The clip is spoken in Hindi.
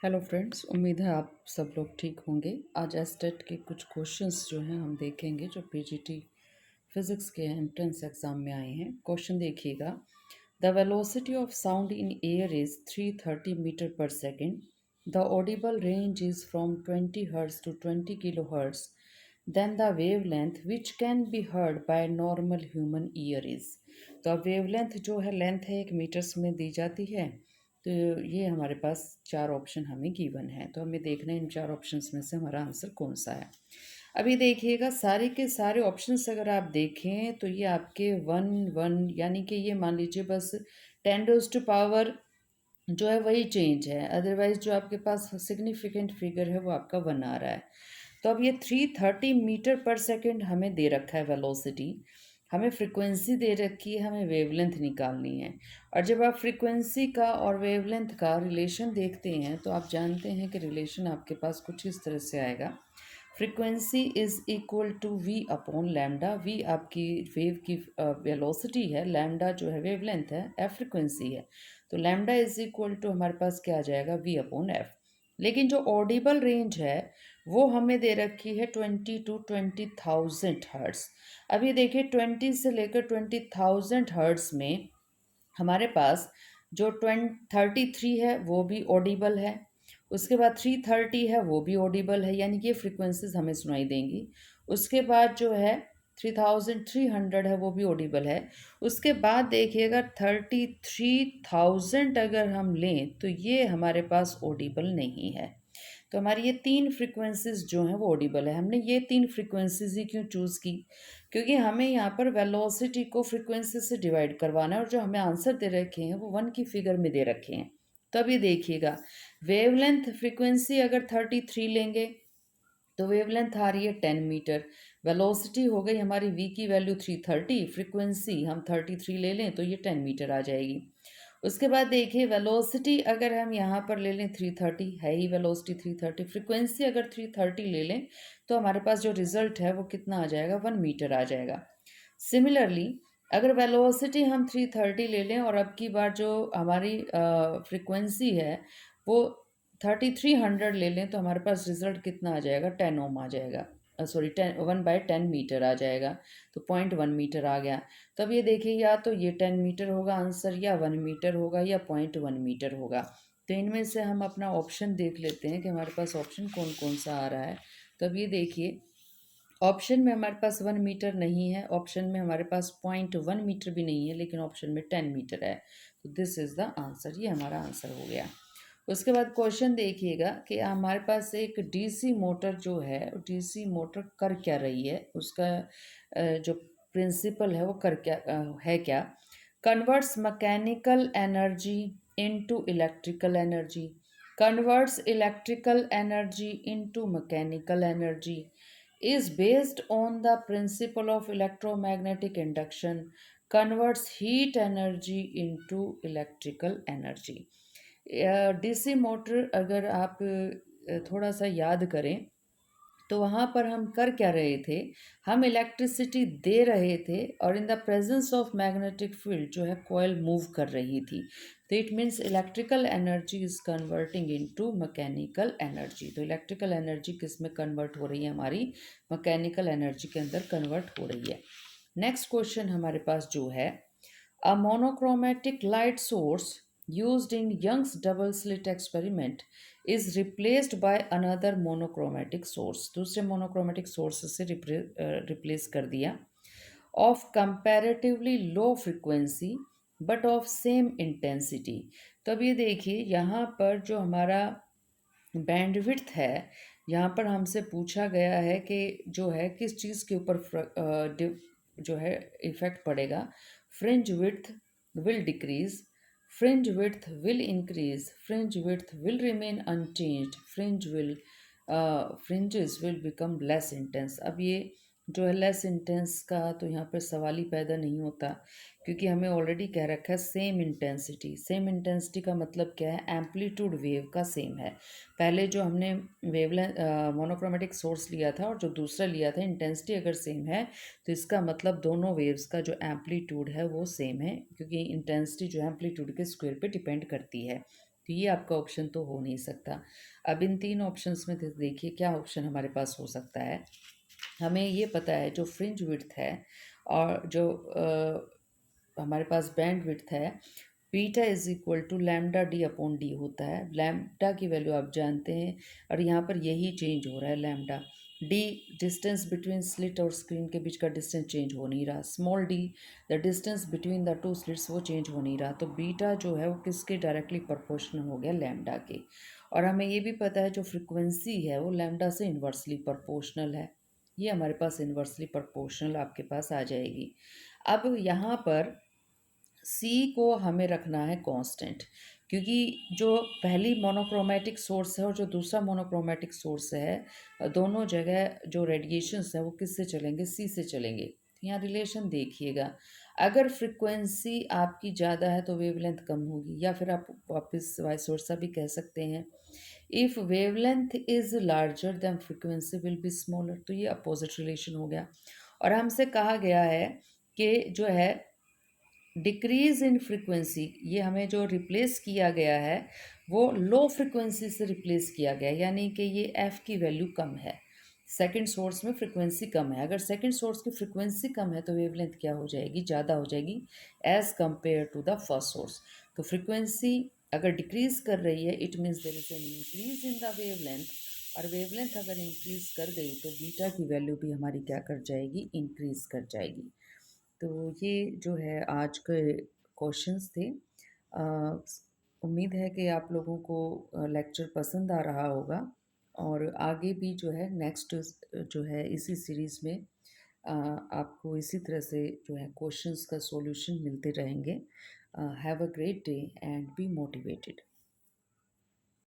हेलो फ्रेंड्स, उम्मीद है आप सब लोग ठीक होंगे। आज एस्टेट के कुछ क्वेश्चंस जो हैं हम देखेंगे जो पीजीटी फिजिक्स के एंट्रेंस एग्जाम में आए हैं। क्वेश्चन देखिएगा। The velocity of sound in air is 330 metre per second. The audible range is from 20 hertz to 20 kilohertz. Then the wavelength which can be heard by normal human ear is. तो अब वेवलेंथ जो है, लेंथ है, एक मीटर्स में दी जाती है। तो ये हमारे पास चार ऑप्शन हमें गिवन है, तो हमें देखना है इन चार ऑप्शंस में से हमारा आंसर कौन सा है। अभी देखिएगा, सारे के सारे ऑप्शंस अगर आप देखें तो ये आपके वन वन, यानी कि ये मान लीजिए बस 10 टू पावर जो है वही चेंज है। अदरवाइज जो आपके पास सिग्निफिकेंट फिगर है वो आपका वन आ रहा है। तो अब ये 330 मीटर पर सेकेंड हमें दे रखा है वेलोसिटी, हमें फ्रिक्वेंसी दे रखी है, हमें वेवलेंथ निकालनी है। और जब आप फ्रिक्वेंसी का और वेवलेंथ का रिलेशन देखते हैं तो आप जानते हैं कि रिलेशन आपके पास कुछ इस तरह से आएगा। Frequency is equal to v upon lambda. V आपकी वेव की वेलोसिटी है, लैम्डा जो है वेवलेंथ है, एफ फ्रिक्वेंसी है। तो लैम्डा इज इक्वल टू हमारे पास क्या आ जाएगा, वी अपॉन एफ। लेकिन जो ऑडिबल रेंज है वो हमें दे रखी है 20 to 20,000 हर्ट्स। अभी देखिए 20 से लेकर 20,000 हर्ट्स में हमारे पास जो 33 है वो भी ऑडिबल है, उसके बाद 330 है वो भी ऑडिबल है, यानी कि ये फ्रिक्वेंसीज हमें सुनाई देंगी। उसके बाद जो है 3300 है वो भी ऑडिबल है। उसके बाद देखिएगा 33,000 अगर हम लें तो ये हमारे पास ऑडिबल नहीं है। तो हमारी ये तीन फ्रिक्वेंसीज जो हैं वो ऑडिबल है। हमने ये तीन फ्रिक्वेंसीज ही क्यों चूज़ की, क्योंकि हमें यहाँ पर वेलोसिटी को फ्रिक्वेंसी से डिवाइड करवाना है और जो हमें आंसर दे रखे हैं वो वन की फिगर में दे रखे हैं। तो अभी देखिएगा, वेवलेंथ फ्रिक्वेंसी अगर 33 लेंगे तो वेवलेंथ आ रही है 10 मीटर। वेलोसिटी हो गई हमारी वी की वैल्यू 330, फ्रिक्वेंसी हम 33 ले लें तो ये 10 मीटर आ जाएगी। उसके बाद देखिए वेलोसिटी अगर हम यहाँ पर ले लें 330, है ही वेलोसिटी 330, फ्रिक्वेंसी अगर 330 ले लें तो हमारे पास जो रिजल्ट है वो कितना आ जाएगा, 1 मीटर आ जाएगा। सिमिलरली अगर वेलोसिटी हम 330 ले लें और अब की बार जो हमारी फ्रिक्वेंसी है वो 3300 ले लें तो हमारे पास रिजल्ट कितना आ जाएगा, 10 ओम आ जाएगा। सॉरी 1/10 मीटर आ जाएगा। तो 0.1 मीटर आ गया। तो अब ये देखिए, या तो ये 10 मीटर होगा आंसर, या 1 मीटर होगा, या 0.1 मीटर होगा। तो इनमें से हम अपना ऑप्शन देख लेते हैं कि हमारे पास ऑप्शन कौन कौन सा आ रहा है। तो अब ये देखिए, ऑप्शन में हमारे पास 1 मीटर नहीं है, ऑप्शन में हमारे पास 0.1 मीटर भी नहीं है, लेकिन ऑप्शन में 10 मीटर है। तो दिस इज़ द आंसर, ये हमारा आंसर हो गया। उसके बाद क्वेश्चन देखिएगा कि हमारे पास एक डीसी मोटर जो है, डीसी मोटर कर क्या रही है, उसका जो प्रिंसिपल है वो कर क्या है क्या। Converts mechanical energy into electrical energy, converts electrical energy into mechanical energy, is based on the principle of electromagnetic induction, converts heat energy into electrical energy। DC motor अगर आप थोड़ा सा याद करें तो वहाँ पर हम कर क्या रहे थे, हम इलेक्ट्रिसिटी दे रहे थे और in the presence of magnetic field जो है कॉयल मूव कर रही थी। तो it means electrical energy is converting into mechanical energy. तो इलेक्ट्रिकल एनर्जी किस में कन्वर्ट हो रही है, हमारी मैकेनिकल एनर्जी के अंदर कन्वर्ट हो रही है। नेक्स्ट क्वेश्चन हमारे पास जो है, a monochromatic light source used in Young's double slit experiment is replaced by another monochromatic source। दूसरे monochromatic source से replace कर दिया, of comparatively low frequency but of same intensity। तो अब ये देखिए, यहाँ पर जो हमारा बैंडविड्थ है, यहाँ पर हमसे पूछा गया है कि जो है किस चीज़ के ऊपर जो है इफेक्ट पड़ेगा। Fringe width will decrease, fringe width will increase, fringe width will remain unchanged, fringes will become less intense. अब ये जो है लेस इंटेंस का तो यहाँ पर सवाल ही पैदा नहीं होता, क्योंकि हमें ऑलरेडी कह रखा है सेम इंटेंसिटी। सेम इंटेंसिटी का मतलब क्या है, एम्पलीट्यूड वेव का सेम है। पहले जो हमने वेवलेंथ मोनोक्रोमेटिक सोर्स लिया था और जो दूसरा लिया था, इंटेंसिटी अगर सेम है तो इसका मतलब दोनों वेव्स का जो एम्पलीट्यूड है वो सेम है, क्योंकि इंटेंसिटी जो है एम्पलीट्यूड के स्क्वायर पे डिपेंड करती है। तो ये आपका ऑप्शन तो हो नहीं सकता। अब इन 3 ऑप्शंस में देखिए क्या ऑप्शन हमारे पास हो सकता है। हमें ये पता है जो फ्रिंज विड्थ है और जो हमारे पास बैंड विड्थ है, beta is equal to lambda D upon D होता है। लैम्डा की वैल्यू आप जानते हैं और यहाँ पर यही चेंज हो रहा है lambda. D distance between slit और स्क्रीन के बीच का डिस्टेंस चेंज हो नहीं रहा। Small D the distance between the two slits वो चेंज हो नहीं रहा। तो बीटा जो है वो किसके डायरेक्टली प्रोपोर्शनल हो गया, लैम्डा के। और हमें ये भी पता है जो फ्रिक्वेंसी है वो लैम्डा से इन्वर्सली प्रोपोर्शनल है। ये हमारे पास इन्वर्सली प्रोपोर्शनल आपके पास आ जाएगी। अब यहाँ पर सी को हमें रखना है कांस्टेंट, क्योंकि जो पहली मोनोक्रोमेटिक सोर्स है और जो दूसरा मोनोक्रोमेटिक सोर्स है, दोनों जगह जो रेडिएशंस है वो किससे चलेंगे, सी से चलेंगे। तो यहाँ रिलेशन देखिएगा, अगर फ्रिक्वेंसी आपकी ज़्यादा है तो वेवलेंथ कम होगी, या फिर आप वापस वाइस वर्सा भी कह सकते हैं। If wavelength is larger than frequency will be smaller, तो ये अपोजिट रिलेशन हो गया। और हमसे कहा गया है कि जो है डिक्रीज इन फ्रीक्वेंसी, ये हमें जो रिप्लेस किया गया है वो लो फ्रीक्वेंसी से रिप्लेस किया गया है, यानी कि ये एफ़ की वैल्यू कम है। सेकंड सोर्स में फ्रीक्वेंसी कम है, अगर सेकंड सोर्स की फ्रीक्वेंसी कम है तो वेवलेंथ क्या हो जाएगी, ज़्यादा हो जाएगी as compare to the first source. तो फ्रीक्वेंसी अगर डिक्रीज कर रही है it means there is an increase in the wavelength, और वेवलेंथ अगर इंक्रीज कर गई तो बीटा की वैल्यू भी हमारी क्या कर जाएगी, इंक्रीज कर जाएगी। तो ये जो है आज के क्वेश्चंस थे। उम्मीद है कि आप लोगों को लेक्चर पसंद आ रहा होगा, और आगे भी जो है नेक्स्ट जो है इसी सीरीज़ में आपको इसी तरह से जो है क्वेश्चंस का सॉल्यूशन मिलते रहेंगे। Have a great day and be motivated.